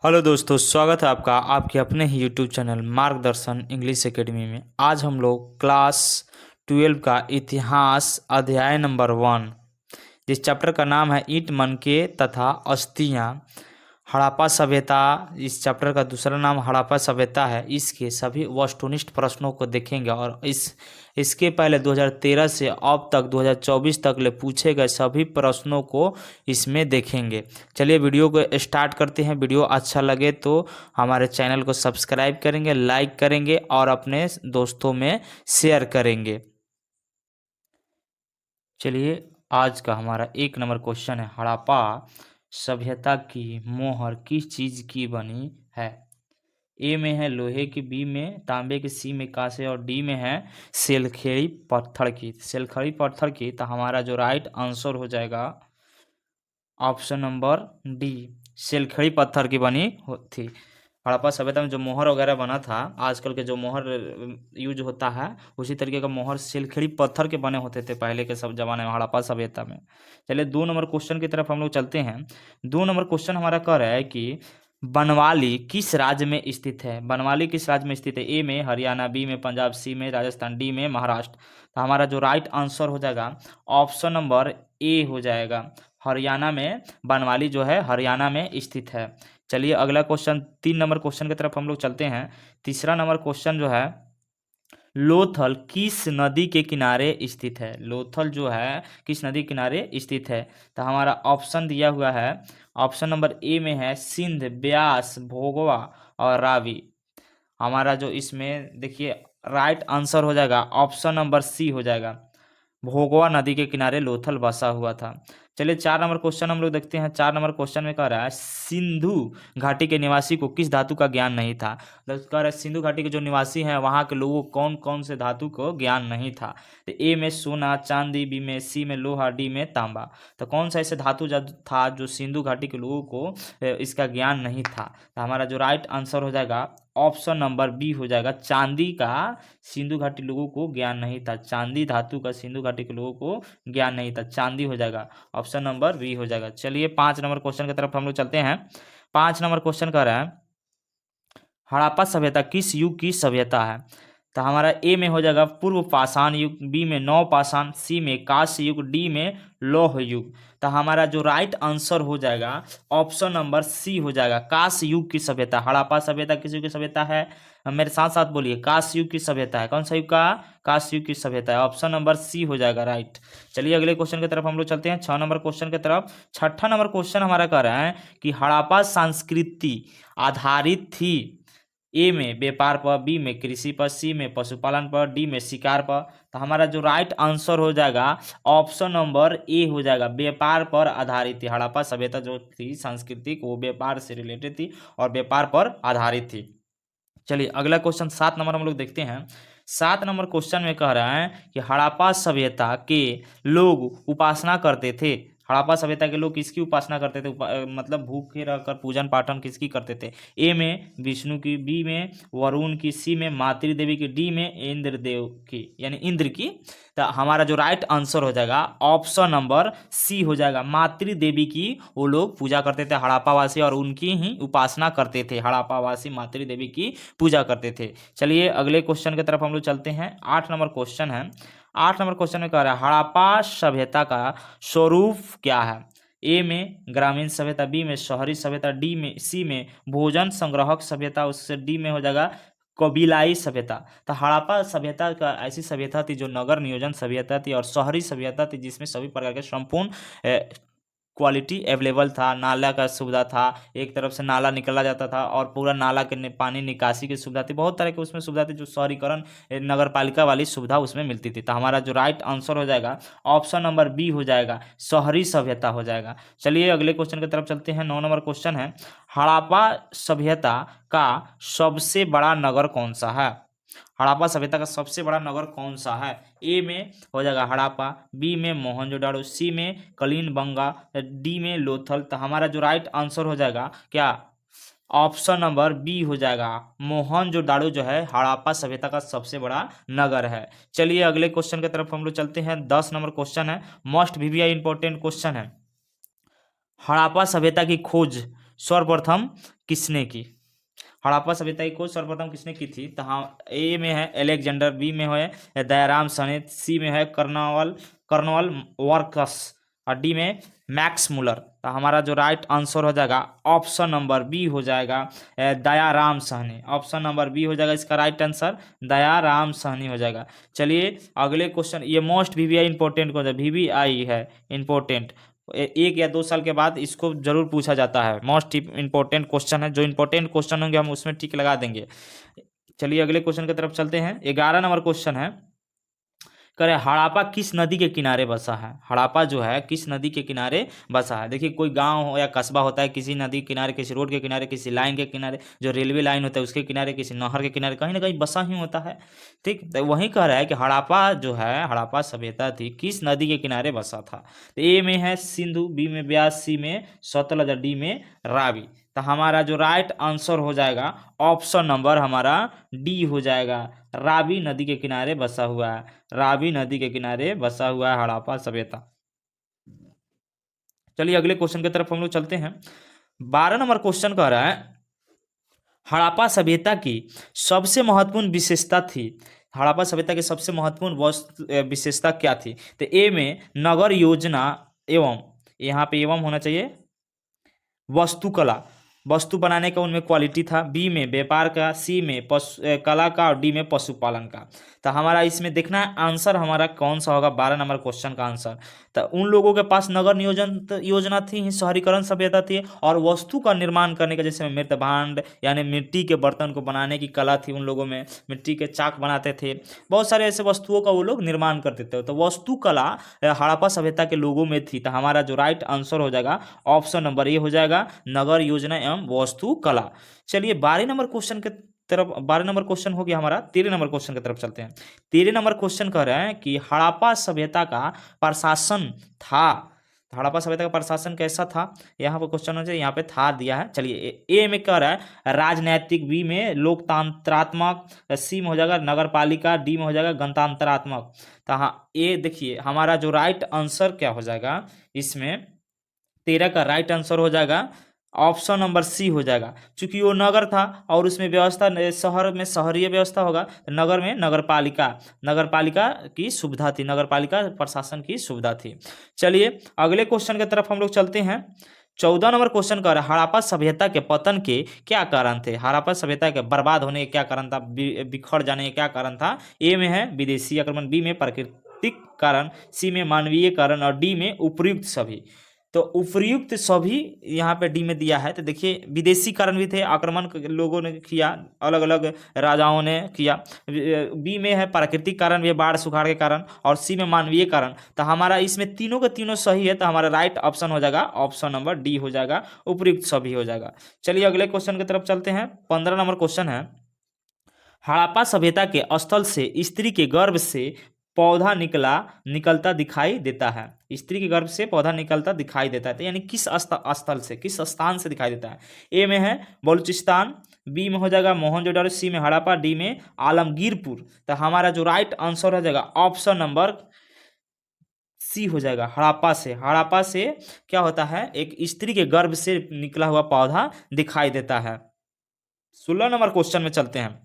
Hello दोस्तों, स्वागत है आपका आपके अपने ही यूट्यूब चैनल मार्गदर्शन इंग्लिश एकेडमी में। आज हम लोग क्लास 12 का इतिहास अध्याय नंबर 1, जिस चैप्टर का नाम है ईंट मनके तथा अस्थियां, हड़प्पा सभ्यता। इस चैप्टर का दूसरा नाम हड़प्पा सभ्यता है। इसके सभी वस्तुनिष्ठ प्रश्नों को देखेंगे और इसके पहले 2013 से अब तक 2024 तक ले पूछे गए सभी प्रश्नों को इसमें देखेंगे। चलिए वीडियो को स्टार्ट करते हैं। वीडियो अच्छा लगे तो हमारे चैनल को सब्सक्राइब करेंगे, लाइक करेंगे और अपने दोस्तों में शेयर करेंगे। चलिए, आज का हमारा 1 नंबर क्वेश्चन है, हड़प्पा सभ्यता की मोहर किस चीज की बनी है। ए में है लोहे की, बी में तांबे की, सी में कांसे और डी में है सेलखड़ी पत्थर की। सेलखड़ी पत्थर की, तो हमारा जो राइट आंसर हो जाएगा ऑप्शन नंबर डी, सेलखड़ी पत्थर की बनी थी। हड़प्पा सभ्यता में जो मोहर वगैरह बना था, आजकल के जो मोहर यूज होता है उसी तरीके का मोहर सेलखड़ी पत्थर के बने होते थे पहले के सब जमाने में, हड़प्पा सभ्यता में। चलिए 2 नंबर क्वेश्चन की तरफ हम लोग चलते हैं। 2 नंबर क्वेश्चन हमारा कह रहा है कि बनवाली किस राज्य में स्थित है। बनवाली किस राज्य में स्थित है। ए में हरियाणा, बी में पंजाब, सी में राजस्थान, डी में महाराष्ट्र। तो हमारा जो राइट आंसर हो जाएगा ऑप्शन नंबर ए हो जाएगा। हरियाणा में बनवाली जो है हरियाणा में स्थित है। चलिए अगला क्वेश्चन 3 नंबर क्वेश्चन की तरफ हम लोग चलते हैं। तीसरा नंबर क्वेश्चन जो है, लोथल किस नदी के किनारे स्थित है। लोथल जो है किस नदी के किनारे स्थित है। तो हमारा ऑप्शन दिया हुआ है, ऑप्शन नंबर ए में है सिंध, ब्यास, भोगवा और रावी। हमारा जो इसमें देखिए राइट आंसर हो जाएगा ऑप्शन नंबर सी हो जाएगा। भोगवा नदी के किनारे लोथल बसा हुआ था। चलिए 4 नंबर क्वेश्चन हम लोग देखते हैं। 4 नंबर क्वेश्चन में कह रहा है सिंधु घाटी के निवासी को किस धातु का ज्ञान नहीं था। तो कह रहा है सिंधु घाटी के जो निवासी हैं वहाँ के लोगों को कौन कौन से धातु को ज्ञान नहीं था। तो ए में सोना चांदी, बी में, सी में लोहा, डी में तांबा। तो कौन सा ऐसे धातु था जो सिंधु घाटी के लोगों को इसका ज्ञान नहीं था। तो हमारा जो राइट आंसर हो जाएगा ऑप्शन नंबर बी हो जाएगा। चांदी का सिंधु घाटी लोगों को ज्ञान नहीं था। चांदी धातु का सिंधु घाटी के लोगों को ज्ञान नहीं था। चांदी हो जाएगा, ऑप्शन नंबर बी हो जाएगा। चलिए 5 नंबर क्वेश्चन की तरफ हम लोग चलते हैं। 5 नंबर क्वेश्चन कह रहा है हड़प्पा सभ्यता किस युग की सभ्यता है। तो हमारा ए में हो जाएगा पूर्व पाषाण युग, बी में नव पाषाण, सी में कांस्य युग, डी में लौह युग। तो हमारा जो राइट आंसर हो जाएगा ऑप्शन नंबर सी हो जाएगा, कांस्य युग की सभ्यता। हड़प्पा सभ्यता किस युग की सभ्यता है, मेरे साथ साथ बोलिए, कांस्य युग की सभ्यता है। कौन सा युग का, कांस्य युग की सभ्यता है। ऑप्शन नंबर सी हो जाएगा राइट। चलिए अगले क्वेश्चन की तरफ हम लोग चलते हैं, 6 नंबर क्वेश्चन की तरफ। 6ठा नंबर क्वेश्चन हमारा कह रहा है कि हड़प्पा संस्कृति आधारित थी ए में व्यापार पर, बी में कृषि पर, सी में पशुपालन पर, डी में शिकार पर। तो हमारा जो राइट आंसर हो जाएगा ऑप्शन नंबर ए हो जाएगा, व्यापार पर आधारित थी। हड़प्पा सभ्यता जो थी सांस्कृतिक वो व्यापार से रिलेटेड थी और व्यापार पर आधारित थी। चलिए अगला क्वेश्चन 7 नंबर हम लोग देखते हैं। 7 नंबर क्वेश्चन में कह रहा है कि हड़प्पा सभ्यता के लोग उपासना करते थे। हड़प्पा सभ्यता के लोग किसकी उपासना करते थे, मतलब भूखे रहकर पूजन पाठन किसकी करते थे। ए में विष्णु की, बी में वरुण की, सी में मातृ देवी की, डी में इंद्र देव की यानी इंद्र की। तो हमारा जो राइट आंसर हो जाएगा ऑप्शन नंबर सी हो जाएगा, मातृ देवी की वो लोग पूजा करते थे हड़प्पावासी और उनकी ही उपासना करते थे। हड़प्पावासी मातृ देवी की पूजा करते थे। चलिए अगले क्वेश्चन की तरफ हम लोग चलते हैं। 8 नंबर क्वेश्चन है। 8 नंबर क्वेश्चन में कह रहा है हड़प्पा सभ्यता का स्वरूप क्या है। ए में ग्रामीण सभ्यता, बी में शहरी सभ्यता, डी में, सी में भोजन संग्रहक सभ्यता, उससे डी में हो जाएगा कबीलाई सभ्यता। तो हड़प्पा सभ्यता का ऐसी सभ्यता थी जो नगर नियोजन सभ्यता थी और शहरी सभ्यता थी जिसमें सभी प्रकार के संपूर्ण क्वालिटी अवेलेबल था। नाला का सुविधा था, एक तरफ से नाला निकला जाता था और पूरा नाला के पानी निकासी की सुविधा थी। बहुत तरह की उसमें सुविधा थी जो शहरीकरण नगर पालिका वाली सुविधा उसमें मिलती थी। तो हमारा जो राइट आंसर हो जाएगा ऑप्शन नंबर बी हो जाएगा, शहरी सभ्यता हो जाएगा। चलिए अगले क्वेश्चन की तरफ चलते हैं। 9 नंबर क्वेश्चन है हड़प्पा सभ्यता का सबसे बड़ा नगर कौन सा है। हड़प्पा सभ्यता का सबसे बड़ा नगर कौन सा है। ए में हो जाएगा हड़प्पा, बी में मोहनजोदाड़ो, सी में कलिंगबंगा, डी में लोथल। तो हमारा जो राइट आंसर हो जाएगा क्या, ऑप्शन नंबर बी हो जाएगा, मोहनजोदाड़ो जो है हड़प्पा सभ्यता का सबसे बड़ा नगर है। चलिए अगले क्वेश्चन की तरफ हम लोग चलते हैं। 10 नंबर क्वेश्चन है, मोस्ट वीवीआई इंपॉर्टेंट क्वेश्चन है। हड़प्पा सभ्यता की खोज सर्वप्रथम किसने की? हड़प्पा सभ्यता की खोज सर्वप्रथम किसने की थी? तो हाँ, ए में है अलेक्जेंडर, बी में है दयाराम सने, सी में है कर्नवाल कर्नवाल वर्कस और डी में मैक्स मुलर। तो हमारा जो राइट आंसर हो जाएगा ऑप्शन नंबर बी हो जाएगा Dayaram Sahni. Option number B हो जाएगा इसका राइट आंसर, दयाराम साहनी हो जाएगा। चलिए अगले क्वेश्चन, ये most VVI important question, VVI है इंपॉर्टेंट, 1 या 2 साल के बाद इसको जरूर पूछा जाता है। मोस्ट इंपॉर्टेंट क्वेश्चन है, जो इंपॉर्टेंट क्वेश्चन होंगे हम उसमें टिक लगा देंगे। चलिए अगले क्वेश्चन की तरफ चलते हैं। 11 नंबर क्वेश्चन है, करे हड़प्पा किस नदी के किनारे बसा है? हड़प्पा जो है किस नदी के किनारे बसा है? देखिए कोई गांव हो या कस्बा होता है, किसी नदी के किनारे, किसी रोड के किनारे, किसी लाइन के किनारे, जो रेलवे लाइन होता है उसके किनारे, किसी नहर के किनारे, कहीं ना कहीं बसा ही होता है। ठीक, तो वहीं कह रहा है कि हड़प्पा जो है, हड़प्पा सभ्यता थी किस नदी के किनारे बसा था? तो ए में है सिंधु, बी में ब्यास, सी में सतलज, डी में रावी। तो हमारा जो राइट आंसर हो जाएगा ऑप्शन नंबर हमारा डी हो जाएगा, रावी नदी के किनारे बसा हुआ है। रावी नदी के किनारे बसा हुआ है हड़प्पा सभ्यता। चलिए अगले क्वेश्चन की तरफ हम लोग चलते हैं। 12 नंबर क्वेश्चन कह रहा है, हड़प्पा सभ्यता की सबसे महत्वपूर्ण विशेषता थी। हड़प्पा सभ्यता की सबसे महत्वपूर्ण विशेषता क्या थी? तो ए में नगर योजना एवं, यहाँ पे एवं होना चाहिए, वस्तुकला, वस्तु बनाने का उनमें क्वालिटी था। बी में व्यापार का, सी में कला का और डी में पशुपालन का। तो हमारा इसमें देखना है आंसर हमारा कौन सा होगा 12 नंबर क्वेश्चन का आंसर। तो उन लोगों के पास नगर नियोजन योजना थी, शहरीकरण सभ्यता थी, और वस्तु का निर्माण करने का, जैसे मृत भांड यानी मिट्टी के बर्तन को बनाने की कला थी उन लोगों में, मिट्टी के चाक बनाते थे, बहुत सारे ऐसे वस्तुओं का वो लोग निर्माण करते थे। तो वस्तु कला हड़प्पा सभ्यता के लोगों में थी। तो हमारा जो राइट आंसर हो जाएगा ऑप्शन नंबर ए हो जाएगा, नगर योजना एवं वस्तु कला। चलिए 12 नंबर क्वेश्चन के तरफ, 12 नंबर क्वेश्चन हो गया हमारा। 13 नंबर क्वेश्चन की तरफ चलते हैं। 13 नंबर क्वेश्चन कह रहे हैं कि हड़प्पा सभ्यता का प्रशासन था, हड़प्पा सभ्यता का प्रशासन कैसा था? यहाँ पर क्वेश्चन हो जाए, यहाँ पे था दिया है। चलिए ए में कह रहा है राजनैतिक, बी में लोकतंत्रात्मक, सी में हो जाएगा नगरपालिका, डी में हो जाएगा गणतंत्रात्मक। तो हाँ, ए देखिए हमारा जो राइट आंसर क्या हो जाएगा इसमें, 13 का राइट आंसर हो जाएगा ऑप्शन नंबर सी हो जाएगा। चूंकि वो नगर था और उसमें व्यवस्था, शहर में शहरीय व्यवस्था होगा, तो नगर में नगरपालिका, नगरपालिका की सुविधा थी, नगरपालिका प्रशासन की सुविधा थी। चलिए अगले क्वेश्चन की तरफ हम लोग चलते हैं। 14 नंबर क्वेश्चन का हड़प्पा सभ्यता के पतन के क्या कारण थे? हड़प्पा सभ्यता के बर्बाद होने के क्या कारण था, बिखर जाने के क्या कारण था? ए में है विदेशी आक्रमण, बी में प्राकृतिक कारण, सी में मानवीय कारण और डी में उपर्युक्त सभी। तो उपर्युक्त सभी यहाँ पे डी में दिया है। तो देखिए विदेशी कारण भी थे, आक्रमण लोगों ने किया, अलग अलग राजाओं ने किया। बी में है प्राकृतिक कारण भी, बाढ़ सुखाड़ के कारण, और सी में मानवीय कारण। तो हमारा इसमें तीनों के तीनों सही है। तो हमारा राइट ऑप्शन हो जाएगा ऑप्शन नंबर डी हो जाएगा, उपर्युक्त सभी हो जाएगा। चलिए अगले क्वेश्चन की तरफ चलते हैं। 15 नंबर क्वेश्चन है, हड़प्पा सभ्यता के स्थल से स्त्री के गर्भ से पौधा निकलता दिखाई देता है। स्त्री के गर्भ से पौधा निकलता दिखाई देता है, तो यानी किस स्थल से, किस स्थान से दिखाई देता है? ए में है बलूचिस्तान, बी में हो जाएगा मोहनजोदड़ो, सी में हड़प्पा, डी में आलमगीरपुर। तो हमारा जो राइट आंसर हो जाएगा ऑप्शन नंबर सी हो जाएगा, हड़प्पा से। हड़प्पा से क्या होता है, एक स्त्री के गर्भ से निकला हुआ पौधा दिखाई देता है। 16 नंबर क्वेश्चन में चलते हैं।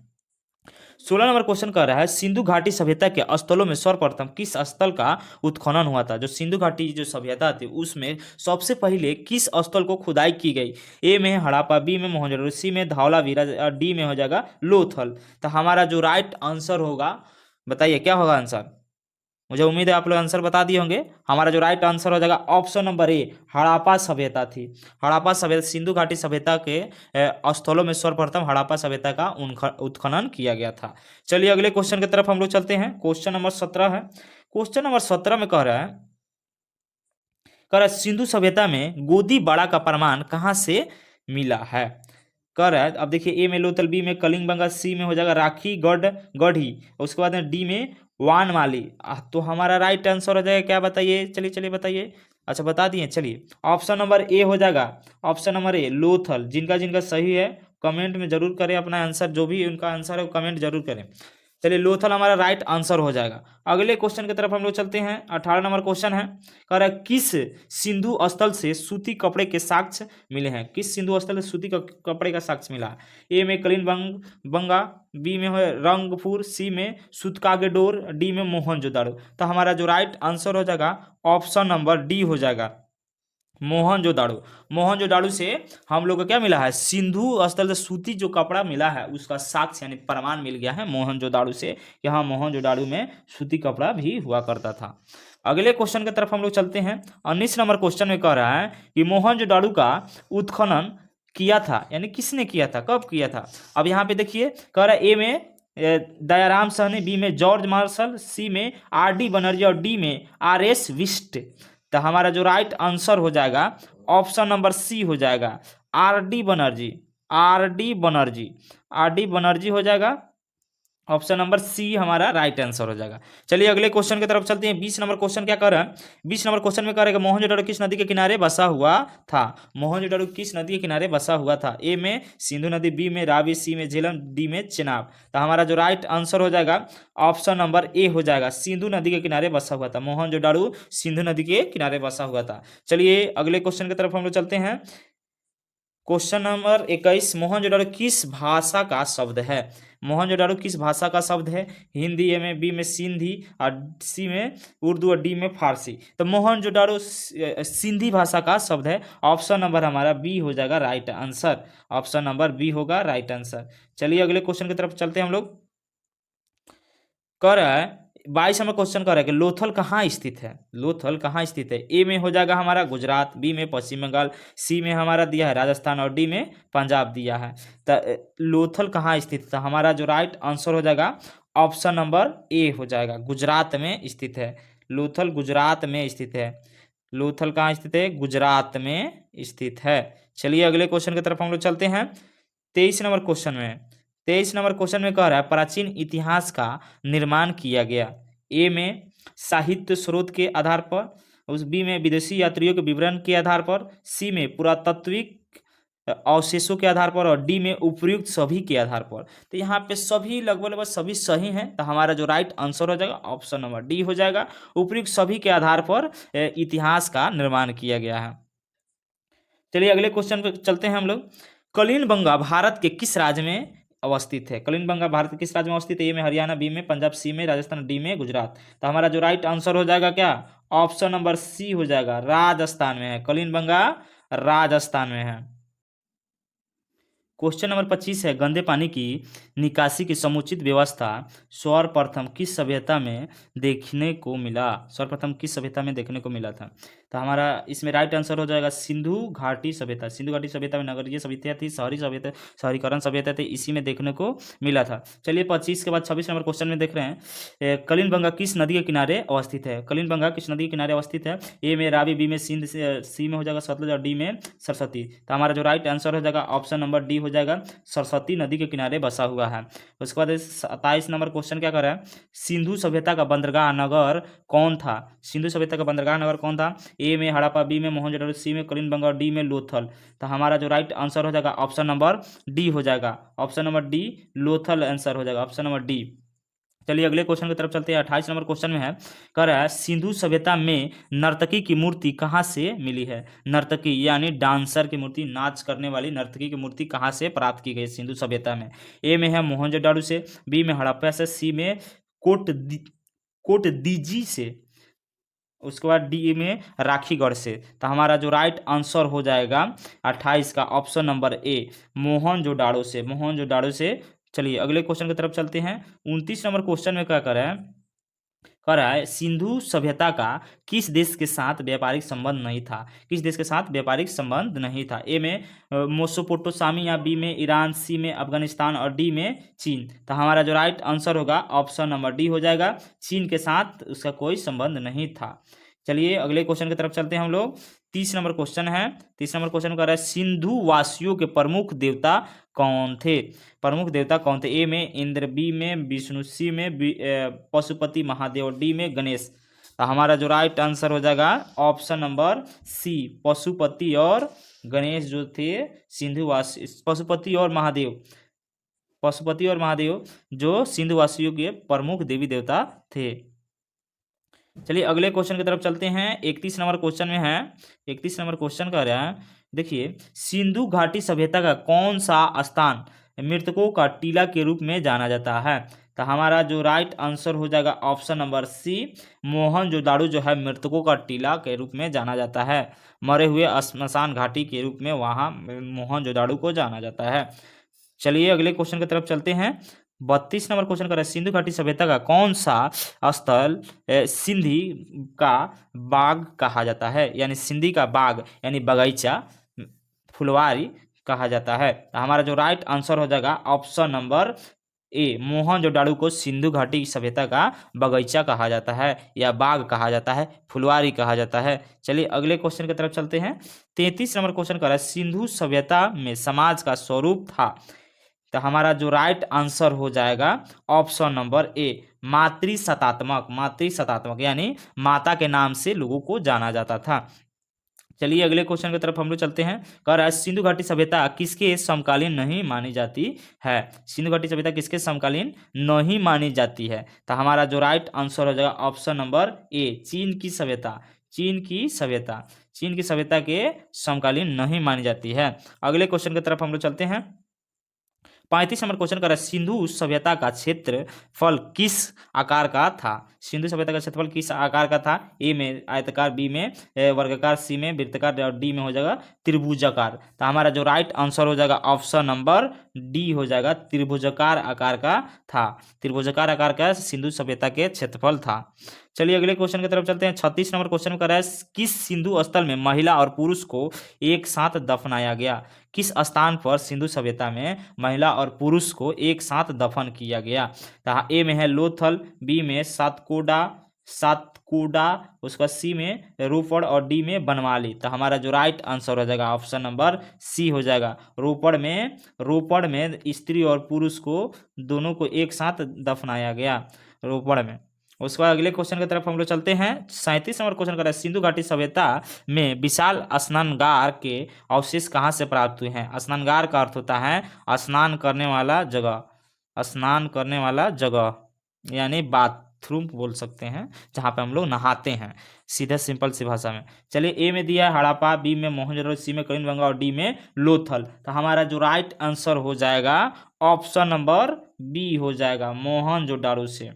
16 नंबर क्वेश्चन कर रहा है, सिंधु घाटी सभ्यता के स्थलों में सर्वप्रथम किस स्थल का उत्खनन हुआ था? जो सिंधु घाटी जो सभ्यता थी उसमें सबसे पहले किस स्थल को खुदाई की गई? ए में हड़प्पा, बी में मोहनजोदड़ो, सी में धौलावीरा और डी में हो जाएगा लोथल। तो हमारा जो राइट आंसर होगा, बताइए क्या होगा आंसर? मुझे उम्मीद है आप लोग आंसर बता दिए होंगे। हमारा जो राइट आंसर हो जाएगा ऑप्शन नंबर ए, हड़प्पा सभ्यता थी। हड़प्पा सभ्यता, सिंधु घाटी सभ्यता के स्थलों में सर्वप्रथम हड़प्पा सभ्यता का उत्खनन किया गया था। चलिए अगले क्वेश्चन की तरफ हम लोग चलते हैं। क्वेश्चन नंबर 17 है। क्वेश्चन नंबर 17 में कह रहा है सिंधु सभ्यता में गोदी बाड़ा का प्रमाण कहाँ से मिला है? कह रहा है, अब देखिए ए में लोथल, बी में कलिंगबंगा, सी में हो जाएगा राखी गढ़ी, उसके बाद में डी में वानमाली। तो हमारा राइट आंसर हो जाएगा क्या, बताइए? चलिए चलिए बताइए। अच्छा बता दिए, चलिए ऑप्शन नंबर ए हो जाएगा, ऑप्शन नंबर ए लोथल। जिनका जिनका सही है कमेंट में जरूर करें अपना आंसर, जो भी उनका आंसर है वो कमेंट जरूर करें। चलिए लोथल हमारा राइट आंसर हो जाएगा। अगले क्वेश्चन की तरफ हम लोग चलते हैं। 18 नंबर क्वेश्चन है, कह रहा है किस सिंधु स्थल से सूती कपड़े के साक्ष्य मिले हैं? किस सिंधु स्थल से सूती कपड़े का साक्ष्य मिला है? ए में कलिंगबंगा, बी में है रंगपुर, सी में सूतकागेडोर, डी में मोहनजोदाड़ो। तो हमारा जो राइट आंसर हो जाएगा ऑप्शन नंबर डी हो जाएगा, मोहनजोदाड़ो। मोहनजोदाड़ो से हम लोग को क्या मिला है? सिंधु स्थल से सूती जो कपड़ा मिला है उसका साक्ष्य यानी प्रमाण मिल गया है मोहनजोदाड़ो से कि हाँ मोहनजोदाड़ो में सूती कपड़ा भी हुआ करता था। अगले क्वेश्चन की तरफ हम लोग चलते हैं। 19 नंबर क्वेश्चन में कह रहा है कि मोहनजोदाड़ो का उत्खनन किया था, यानी किसने किया था, कब किया था? अब यहाँ पे देखिए कह रहा है ए में दयाराम साहनी, बी में जॉर्ज मार्शल, सी में आर.डी. बनर्जी और डी में आर.एस. विस्ट। तो हमारा जो राइट आंसर हो जाएगा ऑप्शन नंबर सी हो जाएगा, RD. Banerjee. RD. Banerjee, RD. Banerjee हो जाएगा, ऑप्शन नंबर सी हमारा राइट आंसर हो जाएगा। चलिए अगले क्वेश्चन की तरफ चलते हैं। 20 नंबर क्वेश्चन क्या कर रहा है? 20 नंबर क्वेश्चन में कह रहा है कि मोहनजोदड़ो किस नदी के किनारे बसा हुआ था? मोहनजोदड़ो किस नदी के किनारे बसा हुआ था? ए में सिंधु नदी, बी में रावी, सी में झेलम, डी में चेनाब। तो हमारा जो राइट आंसर हो जाएगा ऑप्शन नंबर ए हो जाएगा, सिंधु नदी के किनारे बसा हुआ था। मोहनजोदड़ो सिंधु नदी के किनारे बसा हुआ था। चलिए अगले क्वेश्चन की तरफ हम लोग चलते हैं। क्वेश्चन नंबर 21, मोहनजोदड़ो किस भाषा का शब्द है? मोहनजोदड़ो किस भाषा का शब्द है? हिंदी, ए में, बी में सिंधी और सी में उर्दू और डी में फारसी। तो मोहनजोदड़ो सिंधी भाषा का शब्द है, ऑप्शन नंबर हमारा बी हो जाएगा right answer, option number B होगा राइट आंसर। चलिए अगले क्वेश्चन की तरफ चलते हैं हम लोग। कह रहा है 22 नंबर क्वेश्चन कर रहा है कि लोथल कहाँ स्थित है? लोथल कहाँ स्थित है? ए में हो जाएगा हमारा गुजरात, बी में पश्चिम बंगाल, सी में हमारा दिया है राजस्थान और डी में पंजाब दिया है। तो लोथल कहाँ स्थित था? हमारा जो राइट आंसर हो जाएगा ऑप्शन नंबर ए हो जाएगा, गुजरात में स्थित है। लोथल गुजरात में स्थित है। लोथल कहाँ स्थित है? गुजरात में स्थित है। चलिए अगले क्वेश्चन की तरफ हम लोग चलते हैं। 23 नंबर क्वेश्चन में, 23 नंबर क्वेश्चन में कह रहा है प्राचीन इतिहास का निर्माण किया गया। ए में साहित्य स्रोत के आधार पर, उस बी में विदेशी यात्रियों के विवरण के आधार पर, सी में पुरातात्विक अवशेषों के आधार पर और डी में उपयुक्त सभी के आधार पर। तो यहाँ पे सभी लगभग सभी सही हैं, तो हमारा जो राइट आंसर हो जाएगा ऑप्शन नंबर डी हो जाएगा, उपयुक्त सभी के आधार पर इतिहास का निर्माण किया गया है। चलिए अगले क्वेश्चन पे चलते हैं हम लोग। कलिंगबंगा भारत के किस राज्य में अवस्थित है? कलिंगबंगा भारत के किस राज्य में अवस्थित है? ए में हरियाणा, बी में पंजाब, सी में राजस्थान, डी में गुजरात। तो हमारा जो राइट आंसर हो जाएगा क्या? ऑप्शन नंबर सी हो जाएगा, राजस्थान में है। कलिंगबंगा राजस्थान में है। क्वेश्चन नंबर 25 है, गंदे पानी की निकासी की समुचित व्यवस्था सर्वप्रथम किस सभ्यता में देखने को मिला? सर्वप्रथम किस सभ्यता में देखने को मिला था? तो हमारा इसमें राइट आंसर हो जाएगा सिंधु घाटी सभ्यता। सिंधु घाटी सभ्यता में नगरीय सभ्यता थी, शहरी सभ्यता, शहरीकरण सभ्यता थी, इसी में देखने को मिला था। चलिए 25 के बाद 26 नंबर क्वेश्चन में देख रहे हैं, कलिंगबंगा किस नदी के किनारे अवस्थित है? कलिंगबंगा किस नदी के किनारे अवस्थित है? ए में रावी, बी में सिंध, सी में हो जाएगा सतलज और डी में सरस्वती। तो हमारा जो राइट आंसर हो जाएगा ऑप्शन नंबर डी हो जाएगा, सरस्वती नदी के किनारे बसा हुआ है। उसके बाद 27 नंबर क्वेश्चन क्या कर रहा है? सिंधु सभ्यता का बंदरगाह नगर कौन था? सिंधु सभ्यता का बंदरगाह नगर कौन था? ए में हड़प्पा, बी में मोहनजोदड़ो, सी में कलिंगबंगा और डी में लोथल। तो हमारा जो राइट आंसर हो जाएगा ऑप्शन नंबर डी हो जाएगा, option number D Lothal answer हो जाएगा, ऑप्शन नंबर डी। चलिए अगले क्वेश्चन की तरफ चलते हैं। 28 नंबर क्वेश्चन में है, कह रहा है सिंधु सभ्यता में नर्तकी की मूर्ति कहाँ से मिली है? नर्तकी यानी डांसर की मूर्ति, नाच करने वाली नर्तकी की मूर्ति कहाँ से प्राप्त की गई सिंधु सभ्यता में? ए में है मोहनजोदड़ो से, बी में हड़प्पा से, सी में कोटदीजी से, उसके बाद डी में राखीगढ़ से। तो हमारा जो राइट आंसर हो जाएगा 28 का ऑप्शन नंबर ए, मोहनजोदड़ो से, मोहनजोदड़ो से। चलिए अगले क्वेश्चन की तरफ चलते हैं। 29 नंबर क्वेश्चन में क्या कर रहा है? कह रहा है सिंधु सभ्यता का किस देश के साथ व्यापारिक संबंध नहीं था? किस देश के साथ व्यापारिक संबंध नहीं था? ए में मेसोपोटामिया, बी में ईरान, सी में अफगानिस्तान और डी में चीन। तो हमारा जो राइट आंसर होगा ऑप्शन नंबर डी हो जाएगा, चीन के साथ उसका कोई संबंध नहीं था। चलिए अगले क्वेश्चन की तरफ चलते हैं हम लोग। 30 नंबर क्वेश्चन है। 30 नंबर क्वेश्चन कर रहा है सिंधु वासियों के प्रमुख देवता कौन थे? प्रमुख देवता कौन थे? ए में इंद्र, बी में विष्णु, सी में पशुपति महादेव, डी में गणेश। तो हमारा जो राइट आंसर हो जाएगा ऑप्शन नंबर सी, पशुपति और गणेश जो थे सिंधुवासी, पशुपति और महादेव, पशुपति और महादेव जो सिंधु वासियों के प्रमुख देवी देवता थे। चलिए अगले क्वेश्चन की तरफ चलते हैं। 31 नंबर क्वेश्चन में है, 31 नंबर क्वेश्चन कह रहा है, देखिए सिंधु घाटी सभ्यता का कौन सा स्थान मृतकों का टीला के रूप में जाना जाता है? तो हमारा जो राइट आंसर हो जाएगा ऑप्शन नंबर सी, मोहनजोदाड़ो जो है मृतकों का टीला के रूप में जाना जाता है। मरे हुए श्मशान घाटी के रूप में वहाँ मोहनजोदाड़ो को जाना जाता है। चलिए अगले क्वेश्चन की तरफ चलते हैं। 32 नंबर क्वेश्चन कर रहा है, सिंधु घाटी सभ्यता का कौन सा स्थल सिंधी का बाग कहा जाता है? यानी सिंधी का बाग यानी बगीचा, फुलवारी कहा जाता है। तो हमारा जो राइट आंसर हो जाएगा ऑप्शन नंबर ए, मोहनजोदाड़ो को सिंधु घाटी की सभ्यता का बगीचा कहा जाता है या बाग कहा जाता है, फुलवारी कहा जाता है। चलिए अगले क्वेश्चन की तरफ चलते हैं। 33 नंबर क्वेश्चन कर रहा है, सिंधु सभ्यता में समाज का स्वरूप था? तो हमारा जो राइट आंसर हो जाएगा ऑप्शन नंबर ए, मातृसत्तात्मक, मातृसत्तात्मक यानी माता के नाम से लोगों को जाना जाता था। चलिए अगले क्वेश्चन की तरफ हम लोग चलते हैं। कह रहा है सिंधु घाटी सभ्यता किसके समकालीन नहीं मानी जाती है? सिंधु घाटी सभ्यता किसके समकालीन नहीं मानी जाती है? तो हमारा जो राइट आंसर हो जाएगा ऑप्शन नंबर ए, चीन की सभ्यता, चीन की सभ्यता, चीन की सभ्यता के समकालीन नहीं मानी जाती है। अगले क्वेश्चन की तरफ हम लोग चलते हैं। 35 नंबर क्वेश्चन कर रहा है, सिंधु सभ्यता का क्षेत्रफल किस आकार का था? सिंधु सभ्यता का क्षेत्रफल किस आकार का था? ए में आयताकार, बी में वर्गाकार, सी में वृत्ताकार और डी में हो जाएगा त्रिभुजाकार। तो हमारा जो राइट आंसर हो जाएगा ऑप्शन नंबर डी हो जाएगा, त्रिभुजाकार आकार का था, त्रिभुजाकार आकार का सिंधु सभ्यता के क्षेत्रफल था। चलिए अगले क्वेश्चन की तरफ चलते हैं। 36 नंबर क्वेश्चन कर रहा है, किस सिंधु स्थल में महिला और पुरुष को एक साथ दफनाया गया? किस स्थान पर सिंधु सभ्यता में महिला और पुरुष को एक साथ दफन किया गया? तो ए में है लोथल, बी में सातकोड़ा, सातकोड़ा, उसका सी में रोपड़ और डी में बनवाली। तो हमारा जो राइट आंसर हो जाएगा ऑप्शन नंबर सी हो जाएगा, रोपड़ में स्त्री और पुरुष को दोनों को एक साथ दफनाया गया रोपड़ में। उसके बाद अगले क्वेश्चन की तरफ हम लोग चलते हैं। 37 नंबर क्वेश्चन कर रहा है, सिंधु घाटी सभ्यता में विशाल स्नानगार के अवशेष कहाँ से प्राप्त हुए हैं? स्नानगार का अर्थ होता है स्नान करने वाला जगह, स्नान करने वाला जगह यानी बाथरूम बोल सकते हैं, जहाँ पे हम लोग नहाते हैं, सीधा सिंपल सी भाषा में। चलिए ए में दिया है हड़प्पा, बी में मोहनजोदड़ो, सी में कलिंगबंगा और डी में लोथल। तो हमारा जो राइट आंसर हो जाएगा ऑप्शन नंबर बी हो जाएगा, मोहनजोदड़ो से।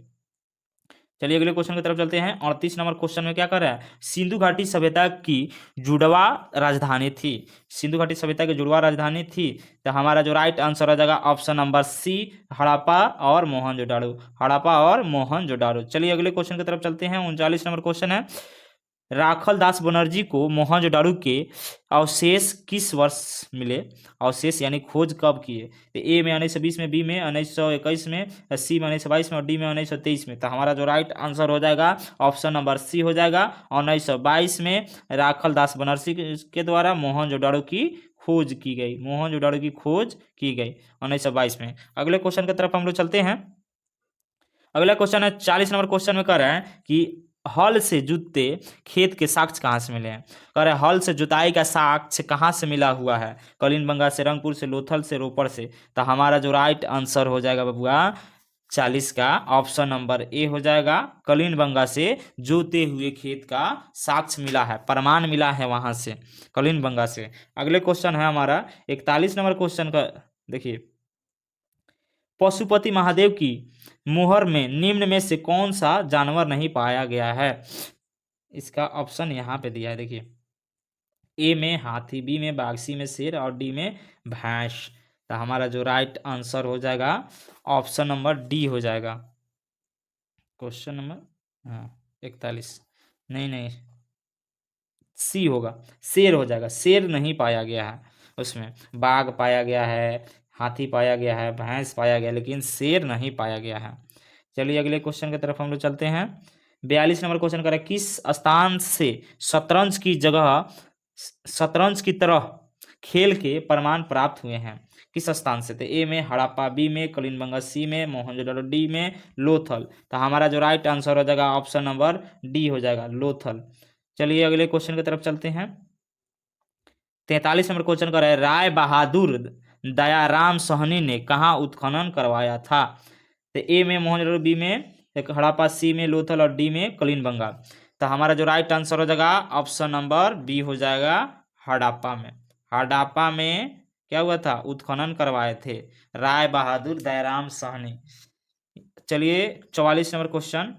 चलिए अगले क्वेश्चन की तरफ चलते हैं। 38 नंबर क्वेश्चन में क्या कर रहा है, सिंधु घाटी सभ्यता की जुड़वा राजधानी थी? सिंधु घाटी सभ्यता की जुड़वा राजधानी थी। तो हमारा जो राइट आंसर हो जाएगा ऑप्शन नंबर सी, हड़प्पा और मोहनजोदड़ो, हड़प्पा और मोहनजोदड़ो। चलिए अगले क्वेश्चन की तरफ चलते हैं। 39 नंबर क्वेश्चन है, राखल दास बनर्जी को मोहनजोदड़ो के अवशेष किस वर्ष मिले? अवशेष यानी खोज कब किए? तो ए में 1920 में, बी में 1921 में, सी में 1922 में और डी में 1923 में। तो हमारा जो राइट आंसर हो जाएगा ऑप्शन नंबर सी हो जाएगा, 1922 में राखल दास बनर्जी के द्वारा मोहनजोदड़ो की खोज की गई, मोहनजोदड़ो की खोज की गई 1922 में। अगले क्वेश्चन की तरफ हम लोग चलते हैं। अगला क्वेश्चन है 40 नंबर क्वेश्चन में कह रहे हैं कि हल से जुते खेत के साक्ष्य कहाँ से मिले हैं? कह रहे हैं हल से जुताई का साक्ष्य कहाँ से मिला हुआ है? कलिंगबंगा से, रंगपुर से, लोथल से, रोपड़ से। तो हमारा जो राइट आंसर हो जाएगा बबुआ 40 का ऑप्शन नंबर ए हो जाएगा, कलिंगबंगा से जोते हुए खेत का साक्ष्य मिला है, प्रमाण मिला है वहां से, कलिंगबंगा से। अगले क्वेश्चन है हमारा 41 नंबर क्वेश्चन का, देखिए पशुपति महादेव की मुहर में निम्न में से कौन सा जानवर नहीं पाया गया है? इसका ऑप्शन यहाँ पे दिया है, देखिए ए में हाथी, बी में बाघ, सी में शेर और डी में भैंस। तो हमारा जो राइट आंसर हो जाएगा ऑप्शन नंबर डी हो जाएगा। क्वेश्चन नंबर 41 नहीं सी होगा, शेर हो जाएगा, शेर नहीं पाया गया है उसमें, बाघ पाया गया है, हाथी पाया गया है, भैंस पाया गया, लेकिन शेर नहीं पाया गया है। चलिए अगले क्वेश्चन की तरफ हम लोग चलते हैं। 42 नंबर क्वेश्चन कर रहा है, किस स्थान से शतरंज की जगह शतरंज की तरह खेल के प्रमाण प्राप्त हुए हैं? किस स्थान से? तो ए में हड़प्पा, बी में कलिंगबंगा, सी में मोहनजोदड़ो, डी में लोथल। तो हमारा जो राइट आंसर हो जाएगा ऑप्शन नंबर डी हो जाएगा, लोथल। चलिए अगले क्वेश्चन की तरफ चलते हैं। 43 नंबर क्वेश्चन कर रहा है, राय बहादुर दयाराम साहनी ने कहाँ उत्खनन करवाया था? तो ए में मोहनजोदड़ो, बी में एक हड़प्पा, सी में लोथल और डी में कलिंग। तो हमारा जो राइट आंसर हो जाएगा ऑप्शन नंबर बी हो जाएगा, हड़प्पा में। हड़प्पा में क्या हुआ था? उत्खनन करवाए थे राय बहादुर दयाराम साहनी। चलिए 44 number question,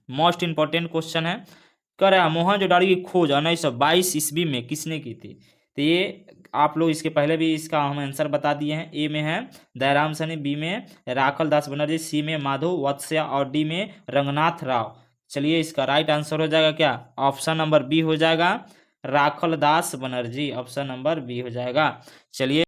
most important question है। कह रहा है मोहनजोदड़ो की खोज 1922 ईस्वी में किसने की थी? तो ये आप लोग इसके पहले भी इसका हम आंसर बता दिए हैं। ए में है दयाराम साहनी, बी में राखल दास बनर्जी, सी में माधव वत्स्य और डी में रंगनाथ राव। चलिए इसका राइट आंसर हो जाएगा क्या? ऑप्शन नंबर बी हो जाएगा, राखल दास बनर्जी। ऑप्शन नंबर बी हो जाएगा। चलिए